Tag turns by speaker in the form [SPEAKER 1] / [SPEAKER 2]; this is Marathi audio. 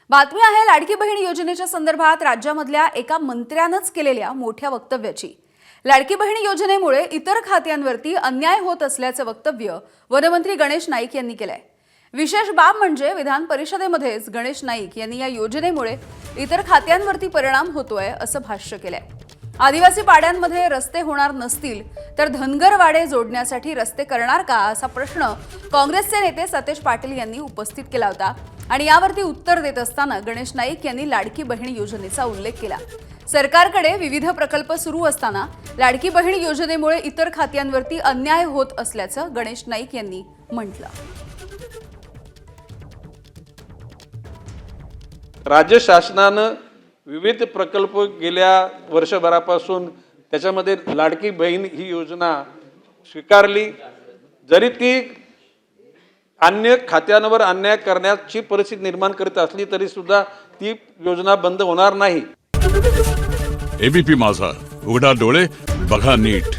[SPEAKER 1] बातमी आहे लाडकी बहीण योजनेच्या संदर्भात राज्यामधल्या एका मंत्र्यानंच केलेल्या मोठ्या वक्तव्याची। लाडकी बहीण योजनेमुळे इतर खात्यांवरती अन्याय होत असल्याचं वक्तव्य वनमंत्री गणेश नाईक यांनी केलंय। विशेष बाब म्हणजे विधान परिषदेमध्येच गणेश नाईक यांनी या योजनेमुळे इतर खात्यांवरती परिणाम होतोय असं भाष्य केलंय। आदिवासी पाड्यांमध्ये रस्ते होणार नसतील तर धनगर वाडे जोडण्यासाठी रस्ते करणार का असा प्रश्न काँग्रेसचे नेते सतेज पाटील यांनी उपस्थित केला होता आणि यावरती उत्तर देत असताना गणेश नाईक यांनी लाडकी बहीण योजनेचा उल्लेख केला। सरकारकडे विविध प्रकल्प सुरू असताना लाडकी बहीण योजनेमुळे इतर खात्यांवरती अन्याय होत असल्याचं गणेश नाईक यांनी म्हटलं।
[SPEAKER 2] राज्य शासनाने विविध प्रकल्प गेल्या वर्षभरापासून त्याच्यामध्ये लाडकी बहीण ही योजना स्वीकारली। जरी ती अन्य खात्यांवर अन्याय करण्याची परिस्थिती निर्माण करीत असली तरी सुद्धा ती योजना बंद होणार नाही।
[SPEAKER 3] एबीपी माझा, उघडा डोळे बघा नीट।